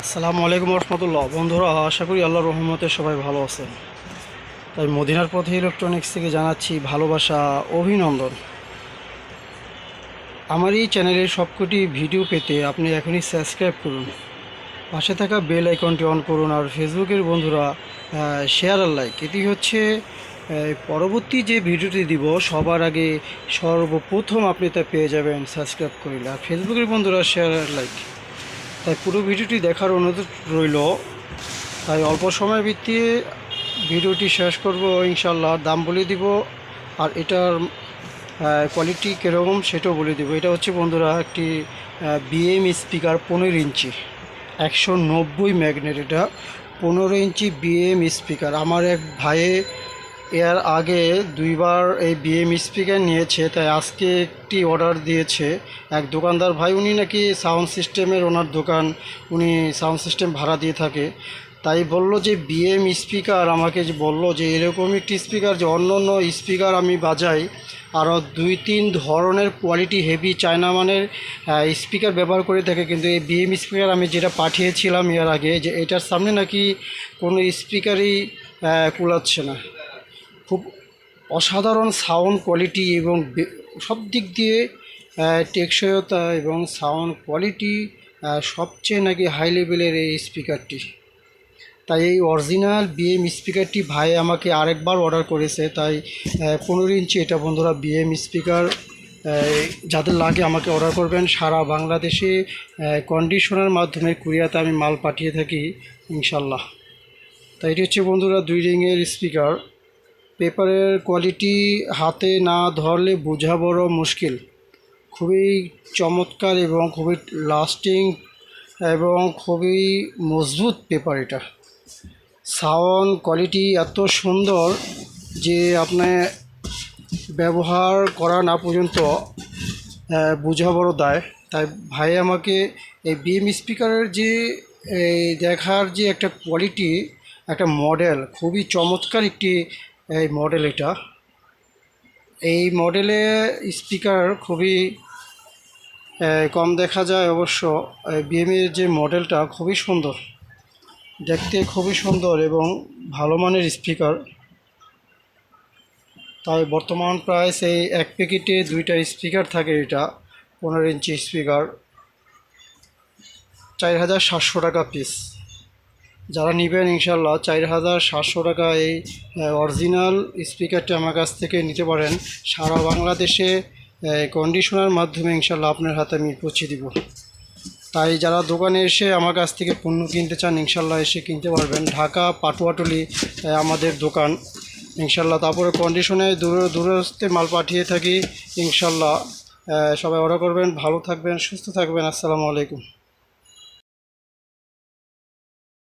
আসসালামু আলাইকুম রহমতুল্লাহ। বন্ধুরা, আশা করি আল্লাহর রহমতে সবাই ভালো আছেন। তাই মদিনার পথে ইলেকট্রনিক্স থেকে জানাচ্ছি ভালোবাসা, অভিনন্দন। আমার এই চ্যানেলের সবকটি ভিডিও পেতে আপনি এখনই সাবস্ক্রাইব করুন, পাশে থাকা বেল আইকনটি অন করুন, আর ফেসবুকের বন্ধুরা শেয়ার আর লাইক। এটি হচ্ছে পরবর্তী যে ভিডিওটি দিব সবার আগে সর্বপ্রথম আপনি তা পেয়ে যাবেন সাবস্ক্রাইব করিলে। আর ফেসবুকের বন্ধুরা শেয়ার আর লাইক। তাই পুরো ভিডিওটি দেখার অনুরোধ রইল। তাই অল্প সময় ভিত্তিতে ভিডিওটি শেষ করব ইনশাল্লাহ। দাম বলে দিব আর এটার কোয়ালিটি কীরকম সেটাও বলে দিব। এটা হচ্ছে বন্ধুরা একটি বিএম স্পিকার 15 ইঞ্চি 190 ম্যাগনেট। এটা 15 ইঞ্চি বিএম স্পিকার। আমার এক ভাইয়ে এর আগে দুইবার এই বিএম স্পিকার নিয়েছে, তাই আজকে একটি অর্ডার দিয়েছে এক দোকানদার ভাই। উনি নাকি সাউন্ড সিস্টেমের ওনার দোকান, উনি সাউন্ড সিস্টেম ভাড়া দিয়ে থাকে। তাই বলল যে বিএম স্পিকার আমাকে যে বললো যে এরকম একটি স্পিকার, যে অন্য অন্য স্পিকার আমি বাজাই আরও 2-3 ধরনের কোয়ালিটি হেভি চায়না মানের স্পিকার ব্যবহার করে থাকে, কিন্তু এই বিএম স্পিকার আমি যেটা পাঠিয়েছিলাম এর আগে, যে এটার সামনে নাকি কোনো স্পিকারই কুলাচ্ছে না। খুব অসাধারণ সাউন্ড কোয়ালিটি এবং সব দিক দিয়ে টেকসইতা এবং সাউন্ড কোয়ালিটি সবচেয়ে নাকি হাই লেভেলের এই স্পিকারটি। তাই এই অরিজিনাল বিএম স্পিকারটি ভাই আমাকে আরেকবার অর্ডার করেছে। তাই 15 ইঞ্চি এটা বন্ধুরা বিএম স্পিকার যাদের লাগে আমাকে অর্ডার করবেন। সারা বাংলাদেশে কন্ডিশনের মাধ্যমে কুরিয়াতে আমি মাল পাঠিয়ে থাকি ইনশাল্লাহ। তাই এটি হচ্ছে বন্ধুরা 2 রিংয়ের স্পিকার। পেপারের কোয়ালিটি হাতে না ধরলে বোঝা বড় মুশকিল। খুবই চমৎকার এবং খুবই লাস্টিং এবং খুবই মজবুত পেপার। এটা সাউন্ড কোয়ালিটি এত সুন্দর যে আপনি ব্যবহার করা না পর্যন্ত বোঝা বড় দায়। তাই ভাই আমাকে এই বিএম স্পিকারের যে দেখার যে একটা কোয়ালিটি, একটা মডেল, খুবই চমৎকার একটি এই মডেল। এটা এই মডেলে স্পিকার খুবই কম দেখা যায় অবশ্য। বিএমের যে মডেলটা খুবই সুন্দর, দেখতে খুবই সুন্দর এবং ভালো মানের স্পিকার। তাই বর্তমান প্রাইস এই এক প্যাকেটে 2টা স্পিকার থাকে। এটা 15 ইঞ্চি স্পিকার 4700 টাকা পিস। যারা নেবেন ইনশাল্লাহ 4700 টাকা এই অরিজিনাল স্পিকারটি আমার কাছ থেকে নিতে পারেন। সারা বাংলাদেশে কন্ডিশনার মাধ্যমে ইনশাল্লাহ আপনার হাতে আমি পৌঁছে দিব। তাই যারা দোকানে এসে আমার কাছ থেকে পণ্য কিনতে চান ইনশাল্লাহ এসে কিনতে পারবেন। ঢাকা পাটুয়াটুলি আমাদের দোকান ইনশাল্লাহ। তারপরে কন্ডিশনে দূরস্থে মাল পাঠিয়ে থাকি ইনশাল্লাহ। সবাই অর্ডার করবেন। ভালো থাকবেন, সুস্থ থাকবেন। আসসালামু আলাইকুম।